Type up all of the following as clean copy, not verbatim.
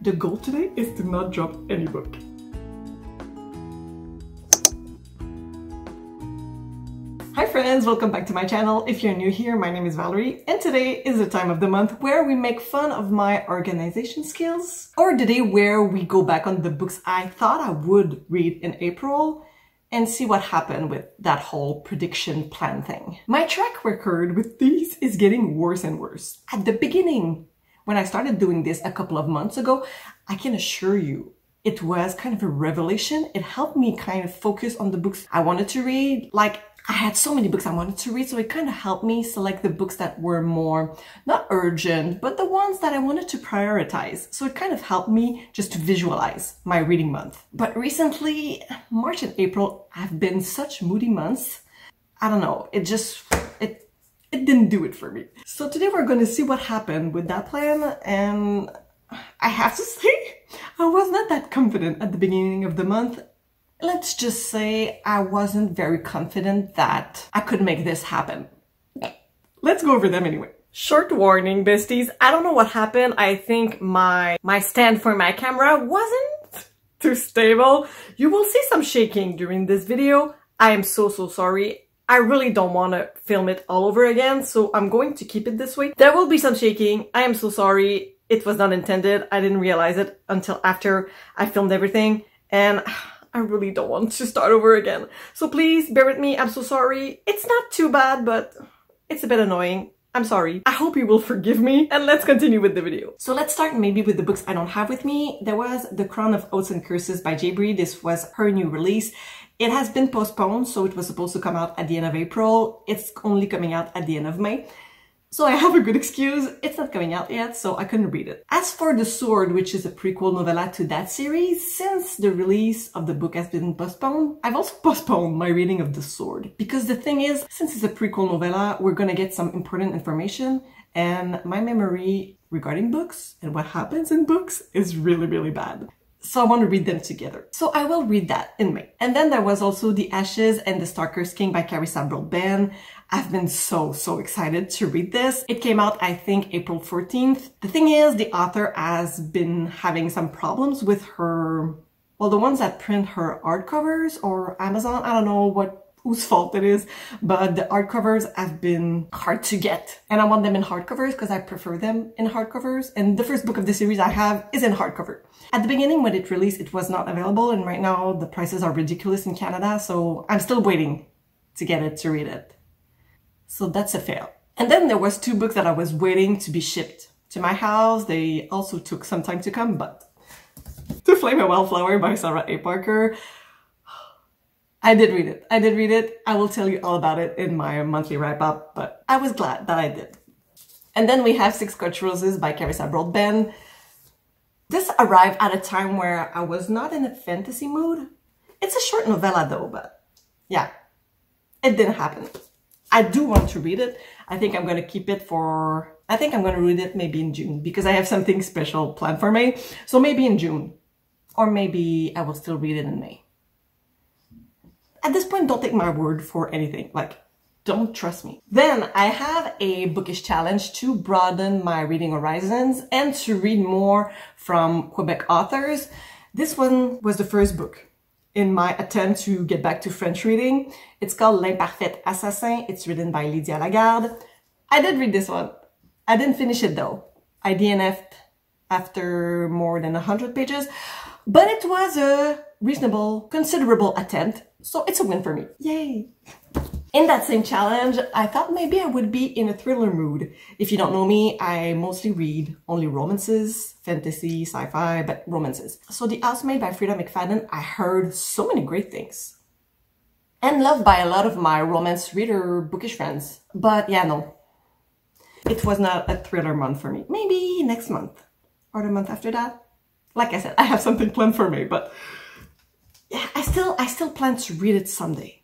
The goal today is to not drop any book. Hi friends, welcome back to my channel. If you're new here, my name is Valerie, and today is the time of the month where we make fun of my organization skills, or the day where we go back on the books I thought I would read in April and see what happened with that whole prediction plan thing. My track record with these is getting worse and worse. At the beginning, when I started doing this a couple of months ago, I can assure you, it was kind of a revelation. It helped me kind of focus on the books I wanted to read. Like, I had so many books I wanted to read, so it kind of helped me select the books that were more, not urgent, but the ones that I wanted to prioritize. So it kind of helped me just to visualize my reading month. But recently, March and April have been such moody months. I don't know, it didn't do it for me. So today we're going to see what happened with that plan, and I have to say, I was not that confident at the beginning of the month. Let's just say I wasn't very confident that I could make this happen. Let's go over them anyway. Short warning, besties. I don't know what happened. I think my stand for my camera wasn't too stable. You will see some shaking during this video. I am so sorry. I really don't want to film it all over again, so I'm going to keep it this way. There will be some shaking. I am so sorry. It was not intended. I didn't realize it until after I filmed everything, and I really don't want to start over again. So please bear with me. I'm so sorry. It's not too bad, but it's a bit annoying. I'm sorry. I hope you will forgive me, and let's continue with the video. So let's start maybe with the books I don't have with me. There was The Crown of Oats and Curses by Bree. This was her new release. It has been postponed, so it was supposed to come out at the end of April. It's only coming out at the end of May. So I have a good excuse. It's not coming out yet, so I couldn't read it. As for The Sword, which is a prequel novella to that series, since the release of the book has been postponed, I've also postponed my reading of The Sword. Because the thing is, since it's a prequel novella, we're gonna get some important information, and my memory regarding books and what happens in books is really bad. So I want to read them together. So I will read that in May. And then there was also The Ashes and the Stalker's King by Carissa Broadbent. I've been so excited to read this. It came out, I think, April 14th. The thing is, the author has been having some problems with her, well, the ones that print her hardcovers or Amazon. I don't know whose fault it is, but the hardcovers have been hard to get. And I want them in hardcovers because I prefer them in hardcovers. And the first book of the series I have is in hardcover. At the beginning, when it released, it was not available. And right now the prices are ridiculous in Canada. So I'm still waiting to get it, to read it. So that's a fail. And then there was two books that I was waiting to be shipped to my house. They also took some time to come, but To Flame a Wildflower by Sarah A. Parker. I did read it. I did read it. I will tell you all about it in my monthly wrap-up, but I was glad that I did. And then we have Scorched Roses by Carissa Broadbent. This arrived at a time where I was not in a fantasy mood. It's a short novella though, but yeah, it didn't happen. I do want to read it. I think I'm going to keep it for, I think I'm going to read it maybe in June because I have something special planned for May. So maybe in June, or maybe I will still read it in May. At this point, don't take my word for anything. Like, don't trust me. Then I have a bookish challenge to broaden my reading horizons and to read more from Quebec authors. This one was the first book in my attempt to get back to French reading. It's called L'Imparfait Assassin. It's written by Lydia Lagarde. I did read this one. I didn't finish it though. I DNF'd after more than 100 pages, but it was a reasonable, considerable attempt. So it's a win for me. Yay! In that same challenge, I thought maybe I would be in a thriller mood. If you don't know me, I mostly read only romances, fantasy, sci-fi, but romances. So The Housemaid by Freida McFadden, I heard so many great things. And loved by a lot of my romance reader bookish friends. But yeah, no. It was not a thriller month for me. Maybe next month. Or the month after that. Like I said, I have something planned for May, but yeah, I still plan to read it someday.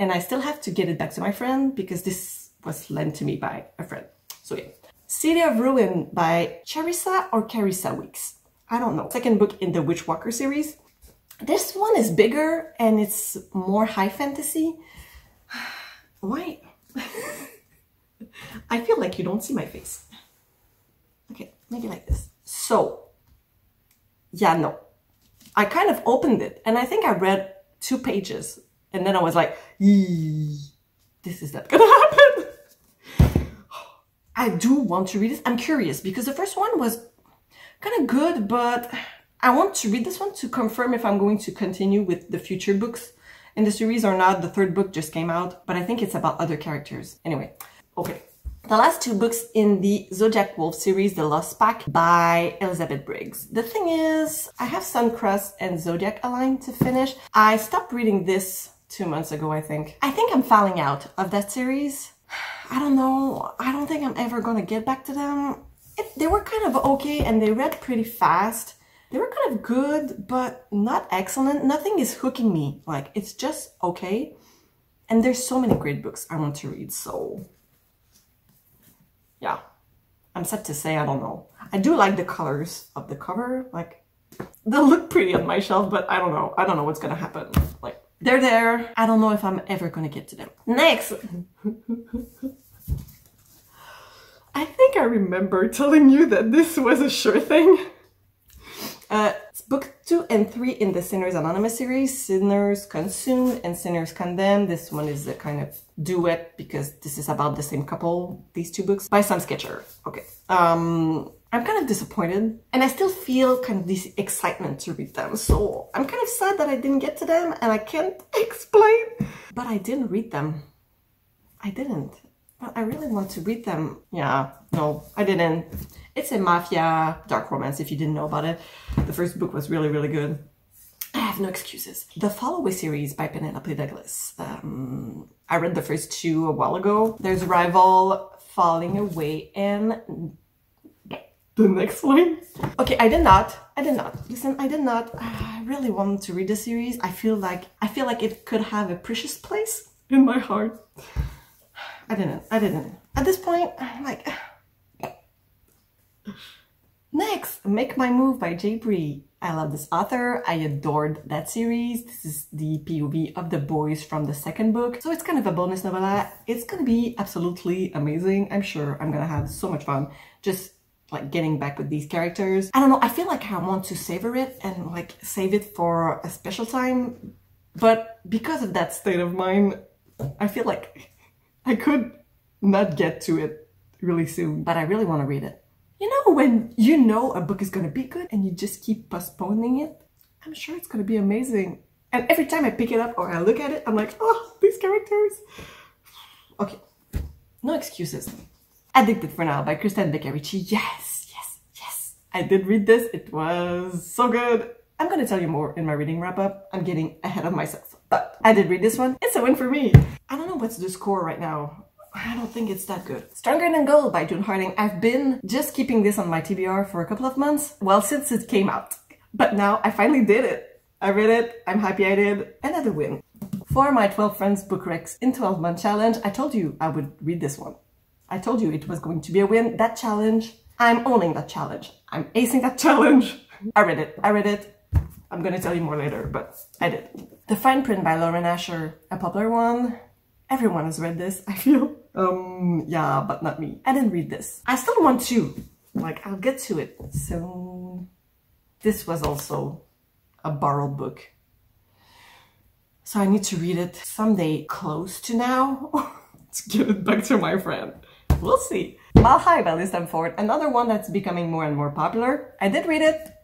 And I still have to get it back to my friend because this was lent to me by a friend. So yeah. City of Ruin by Charissa or Carissa Weaks. I don't know. Second book in the Witchwalker series. This one is bigger and it's more high fantasy. Why? I feel like you don't see my face. Okay, maybe like this. So, yeah, no. I kind of opened it and I think I read 2 pages and then I was like, this is not gonna happen. I do want to read this. I'm curious because the first one was kind of good, but I want to read this one to confirm if I'm going to continue with the future books in the series or not. The 3rd book just came out, but I think it's about other characters. Anyway, okay. The last 2 books in the Zodiac Wolf series, The Lost Pack by Elizabeth Briggs. The thing is, I have Suncrest and Zodiac aligned to finish. I stopped reading this 2 months ago, I think. I think I'm falling out of that series. I don't know. I don't think I'm ever gonna get back to them. They were kind of okay and they read pretty fast. They were kind of good, but not excellent. Nothing is hooking me. Like, it's just okay. And there's so many great books I want to read, so... yeah, I'm sad to say, I don't know. I do like the colors of the cover. Like, they look pretty on my shelf, but I don't know. I don't know what's gonna happen. Like, they're there. I don't know if I'm ever gonna get to them. Next! I think I remember telling you that this was a sure thing. It's book 2 and 3 in the Sinners Anonymous series. Sinners Consumed and Sinners Condemned. This one is a kind of duet because this is about the same couple, these 2 books, by Sam Sketcher. Okay. I'm kind of disappointed and I still feel kind of this excitement to read them. So I'm kind of sad that I didn't get to them and I can't explain, but I didn't read them. I didn't. But I really want to read them. Yeah, no, I didn't. It's a mafia dark romance if you didn't know about it. The first book was really, really good. I have no excuses. The Follow-Away series by Penelope Douglas. I read the first 2 a while ago. There's Rival, Falling Away, and the next one. Okay, I did not. Listen, I did not. I really wanted to read the series. I feel like it could have a precious place in my heart. I didn't. At this point, I'm like... Next, Make My Move by Bree. I love this author. I adored that series. This is the POV of the boys from the 2nd book. So it's kind of a bonus novella. It's gonna be absolutely amazing. I'm sure I'm gonna have so much fun just like getting back with these characters. I don't know, I feel like I want to savor it and like save it for a special time. But because of that state of mind, I feel like I could not get to it really soon, but I really want to read it. You know when you know a book is going to be good and you just keep postponing it? I'm sure it's going to be amazing. And every time I pick it up or I look at it, I'm like, oh, these characters. Okay, no excuses. Addicted for Now by Kristen Beccarici. Yes. I did read this. It was so good. I'm going to tell you more in my reading wrap-up. I'm getting ahead of myself. But I did read this one. It's a win for me. I don't know what's the score right now. I don't think it's that good. Stronger Than Gold by June Harding. I've been just keeping this on my TBR for a couple of months. Well, since it came out. But now I finally did it. I read it. I'm happy I did. Another win. For my 12 Friends Book Recs in 12-month challenge, I told you I would read this one. I told you it was going to be a win. That challenge, I'm owning that challenge. I'm acing that challenge. I read it. I'm gonna tell you more later, but I did. The Fine Print by Lauren Asher, a popular one. Everyone has read this, I feel. Yeah, but not me. I didn't read this. I still want to. Like, I'll get to it. So, this was also a borrowed book. So I need to read it someday close to now to give it back to my friend. We'll see. Mile High by Liz Ford, another one that's becoming more and more popular. I did read it.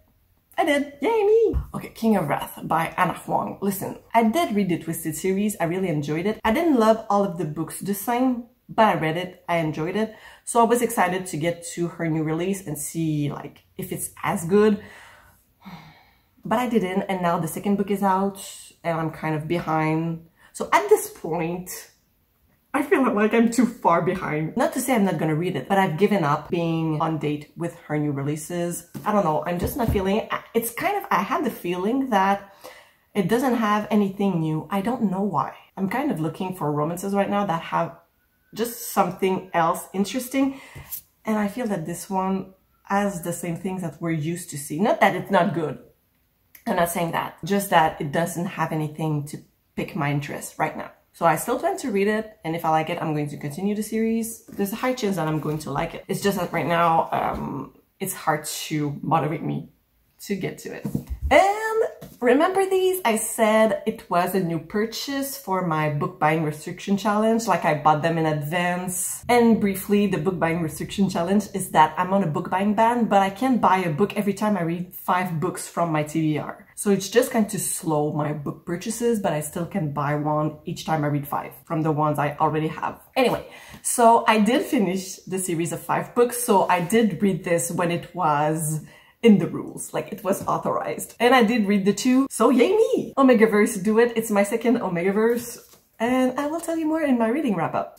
I did. Yay, me! Okay, King of Wrath by Anna Huang. Listen, I did read the Twisted series. I really enjoyed it. I didn't love all of the books the same, but I read it. I enjoyed it. So I was excited to get to her new release and see like if it's as good. But I didn't, and now the 2nd book is out and I'm kind of behind. So at this point, I feel like I'm too far behind. Not to say I'm not gonna read it, but I've given up being on date with her new releases. I don't know, I'm just not feeling it. It's kind of, I have the feeling that it doesn't have anything new. I don't know why. I'm kind of looking for romances right now that have just something else interesting. And I feel that this one has the same things that we're used to see. Not that it's not good. I'm not saying that. Just that it doesn't have anything to pick my interest right now. So I still plan to read it, and if I like it, I'm going to continue the series. There's a high chance that I'm going to like it. It's just that right now, it's hard to motivate me to get to it. And remember these? I said it was a new purchase for my book buying restriction challenge, like I bought them in advance. And briefly, the book buying restriction challenge is that I'm on a book buying ban, but I can buy a book every time I read 5 books from my TBR. So it's just going to slow my book purchases, but I still can buy one each time I read 5 from the ones I already have. Anyway, so I did finish the series of 5 books, so I did read this when it was in the rules, like it was authorized. And I did read the 2, so yay me! Omegaverse Duet, it's my second Omegaverse, and I will tell you more in my reading wrap-up.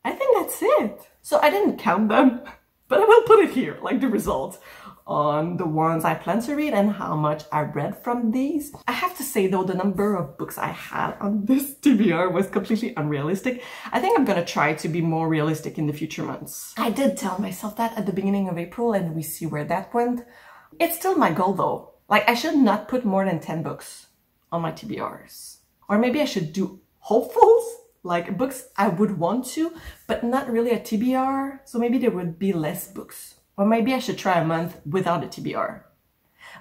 I think that's it. So I didn't count them, but I will put it here, like the result on the ones I plan to read and how much I read from these. I have to say though, the number of books I had on this TBR was completely unrealistic. I think I'm gonna try to be more realistic in the future months. I did tell myself that at the beginning of April and we see where that went. It's still my goal though. Like I should not put more than 10 books on my TBRs. Or maybe I should do hopefuls, like books I would want to, but not really a TBR. So maybe there would be less books. Or maybe I should try a month without a TBR.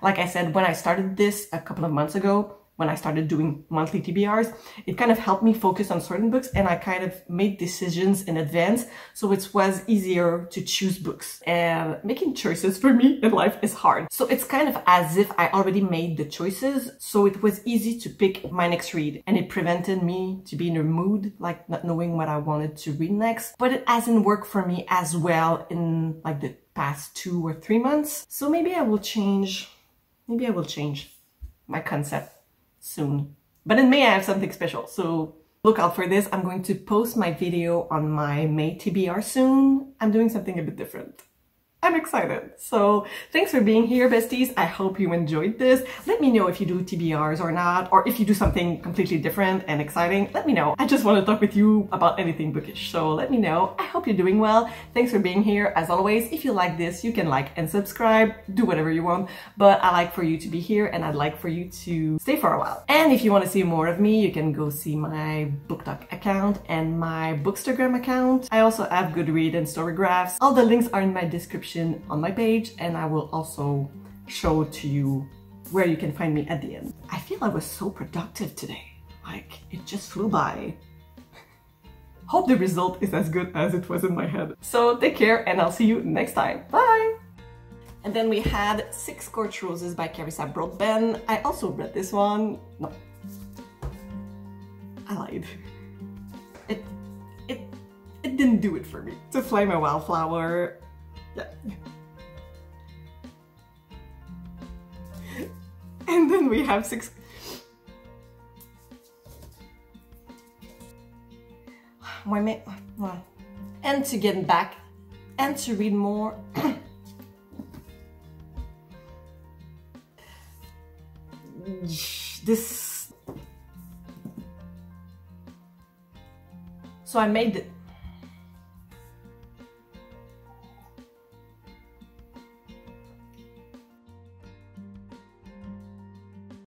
Like I said, when I started this a couple of months ago, when I started doing monthly TBRs, it kind of helped me focus on certain books and I kind of made decisions in advance. So it was easier to choose books, and making choices for me in life is hard. So it's kind of as if I already made the choices. So it was easy to pick my next read and it prevented me to be in a mood, like not knowing what I wanted to read next. But it hasn't worked for me as well in like the past 2 or 3 months. So maybe I will change my concept soon. But in May I have something special, so look out for this. I'm going to post my video on my May TBR soon. I'm doing something a bit different. I'm excited. So thanks for being here, besties. I hope you enjoyed this. Let me know if you do TBRs or not, or if you do something completely different and exciting. Let me know. I just want to talk with you about anything bookish, so let me know. I hope you're doing well. Thanks for being here. As always, if you like this, you can like and subscribe, do whatever you want, but I like for you to be here and I'd like for you to stay for a while. And if you want to see more of me, you can go see my BookTok account and my Bookstagram account. I also have Goodreads and Storygraphs. All the links are in my description on my page, and I will also show to you where you can find me at the end. I feel I was so productive today. Like, it just flew by. Hope the result is as good as it was in my head. So take care and I'll see you next time. Bye! And then we had 6 Scorched Roses by Carissa Broadbent. I also read this one. No. I lied. It didn't do it for me. To Fly My Wildflower. Yeah. And then we have 6. And to get back and to read more. So I made it.